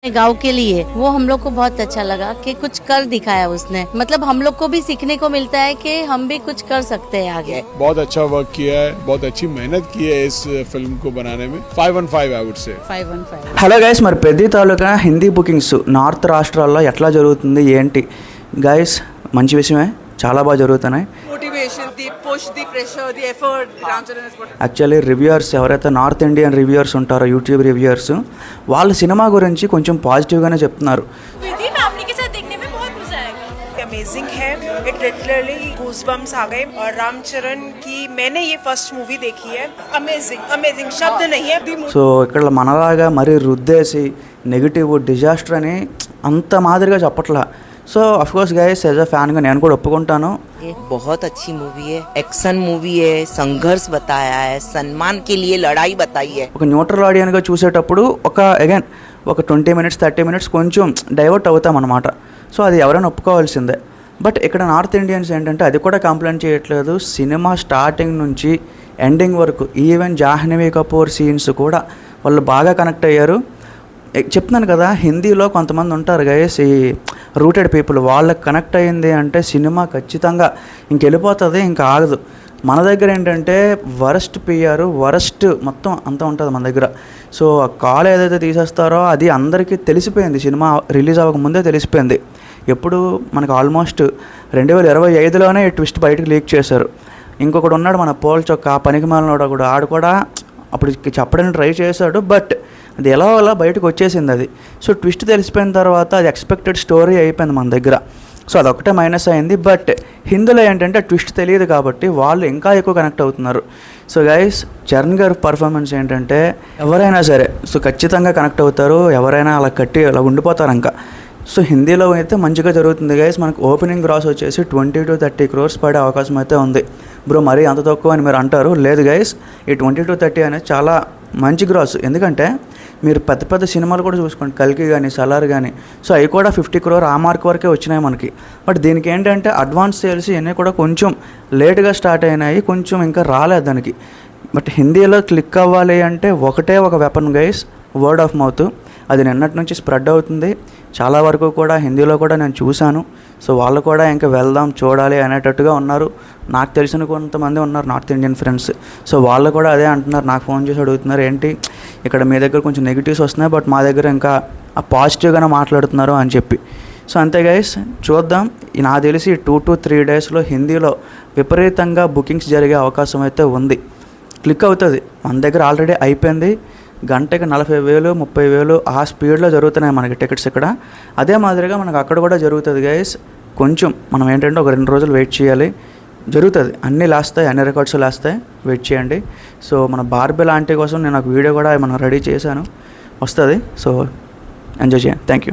गांव के लिए वो हम लोग को बहुत अच्छा लगा कि कुछ कर दिखाया उसने। मतलब हम लोग को भी सीखने को मिलता है कि हम भी कुछ कर सकते हैं आगे। बहुत अच्छा वर्क किया है, बहुत अच्छी मेहनत की है इस फिल्म को बनाने में। 5 on 5 I would say 5 on 5। Hello guys, మరి పెద్ది తాలూకా హిందీ బుకింగ్స్ నార్త్ రాష్ట్రాల్లో ఎట్లా జరుగుతుంది ఏంటి గైస్? మంచి విషయమే, చాలా బాగా జరుగుతున్నాయి. Motivation, the push, the pressure, the effort. Ram Charan has put. Actually reviewers ఎవరైతే నార్త్ ఇండియన్ రివ్యూయర్స్ ఉంటారో, యూట్యూబ్ రివ్యూయర్స్, వాళ్ళు సినిమా గురించి కొంచెం పాజిటివ్గానే చెప్తున్నారు. विधि फैमिली के साथ देखने में बहुत मजा आएगा। Amazing है, it literally goosebumps आ गए। और राम चरण की मैंने ये फर्स्ट मूवी देखी है, अमेजिंग शब्द नहीं है। సో ఇక్కడ మనలాగా మరీ రుద్దేసి నెగిటివ్ డిజాస్టర్ అని అంత మాదిరిగా చెప్పట్లా. So of course guys, as a ఫ్యాన్గా నేను కూడా ఒప్పుకుంటాను. ये बहुत अच्छी मूवी है, एक्शन मूवी है, संघर्ष बताया है, सम्मान के लिए लड़ाई बताई है। ఒక న్యూట్రల్ ఆడియన్గా చూసేటప్పుడు ఒక 20 minutes 30 minutes కొంచెం డైవర్ట్ అవుతాం అన్నమాట. సో అది ఎవరైనా ఒప్పుకోవాల్సిందే. బట్ ఇక్కడ నార్త్ ఇండియన్స్ ఏంటంటే అది కూడా కంప్లైంట్ చేయట్లేదు. సినిమా స్టార్టింగ్ నుంచి ఎండింగ్ వరకు ఈవెన్ జాహ్నవి కపూర్ సీన్స్ కూడా వాళ్ళు బాగా కనెక్ట్ అయ్యారు. చెప్తున్నాను కదా, హిందీలో కొంతమంది ఉంటారు గైస్, ఈ రూటెడ్ పీపుల్, వాళ్ళకి కనెక్ట్ అయ్యింది అంటే సినిమా ఖచ్చితంగా ఇంకెళ్ళిపోతుంది, ఇంకా ఆగదు. మన దగ్గర ఏంటంటే వరస్ట్ పిఆర్, వరస్ట్ మొత్తం అంతా ఉంటుంది మన దగ్గర. సో ఆ కాల్ ఏదైతే తీసేస్తారో అది అందరికీ తెలిసిపోయింది, సినిమా రిలీజ్ అవ్వకముందే తెలిసిపోయింది. ఎప్పుడు మనకు ఆల్మోస్ట్ 2025లోనే ట్విస్ట్ బయటకు లీక్ చేశారు. ఇంకొకడు ఉన్నాడు మన పోల్ చొక్క, ఆ పనికి మాలినోడు కూడా, ఆడు కూడా అప్పుడు చెప్పడానికి ట్రై చేశాడు, బట్ అది ఎలా బయటకు వచ్చేసింది అది. సో ట్విస్ట్ తెలిసిపోయిన తర్వాత అది ఎక్స్పెక్టెడ్ స్టోరీ అయిపోయింది మన దగ్గర. సో అదొకటే మైనస్ అయింది. బట్ హిందీలో ఏంటంటే ట్విస్ట్ తెలియదు కాబట్టి వాళ్ళు ఇంకా ఎక్కువ కనెక్ట్ అవుతున్నారు. సో గైస్, చరణ్ గారి పర్ఫార్మెన్స్ ఏంటంటే ఎవరైనా సరే సో ఖచ్చితంగా కనెక్ట్ అవుతారు, ఎవరైనా అలా కట్టి అలా ఉండిపోతారు ఇంకా. సో హిందీలో అయితే మంచిగా జరుగుతుంది గైస్. మనకు ఓపెనింగ్ గ్రాస్ వచ్చేసి 20 to 30 crores పడే అవకాశం అయితే ఉంది. బ్రో మరీ అంత తక్కువ అని మీరు అంటారు, లేదు గైస్, ఈ 20 to 30 అనేది చాలా మంచి గ్రాస్. ఎందుకంటే మీరు పెద్ద పెద్ద సినిమాలు కూడా చూసుకోండి, కల్కి కానీ సలార్ కానీ, సో అవి కూడా 50 crore ఆ మార్క్ వరకే వచ్చినాయి మనకి. బట్ దీనికి ఏంటంటే అడ్వాన్స్ సేల్స్ ఇవన్నీ కూడా కొంచెం లేట్గా స్టార్ట్ అయినాయి, కొంచెం ఇంకా రాలేదు దానికి. బట్ హిందీలో క్లిక్ అవ్వాలి అంటే ఒకటే ఒక weapon guys, word of mouth. అది నిన్నటి నుంచి స్ప్రెడ్ అవుతుంది చాలా వరకు కూడా, హిందీలో కూడా నేను చూశాను. సో వాళ్ళు కూడా ఇంకా వెళ్దాం చూడాలి అనేటట్టుగా ఉన్నారు. నాకు తెలిసిన కొంతమంది ఉన్నారు నార్త్ ఇండియన్ ఫ్రెండ్స్, సో వాళ్ళు కూడా అదే అంటున్నారు, నాకు ఫోన్ చేసి అడుగుతున్నారు, ఏంటి ఇక్కడ మీ దగ్గర కొంచెం నెగిటివ్స్ వస్తున్నాయి బట్ మా దగ్గర ఇంకా పాజిటివ్గానే మాట్లాడుతున్నారు అని చెప్పి. సో అంతే గైస్, చూద్దాం. నాకు తెలిసి 2 to 3 daysలో హిందీలో విపరీతంగా బుకింగ్స్ జరిగే అవకాశం అయితే ఉంది. క్లిక్ అవుతుంది. మన దగ్గర ఆల్రెడీ అయిపోయింది, గంటకి 40,000 30,000 ఆ స్పీడ్లో జరుగుతున్నాయి మనకి టికెట్స్ ఇక్కడ. అదే మాదిరిగా మనకు అక్కడ కూడా జరుగుతుంది గైస్. కొంచెం మనం ఏంటంటే ఒక 2 రోజులు వెయిట్ చేయాలి, జరుగుతుంది. అన్నీ లేస్తాయి, అన్ని రికార్డ్స్ లేస్తాయి, వెయిట్ చేయండి. సో మన బార్బీ లాంటి కోసం నేను ఒక వీడియో కూడా మనం రెడీ చేశాను, వస్తుంది. సో ఎంజాయ్ చేయండి. Thank you.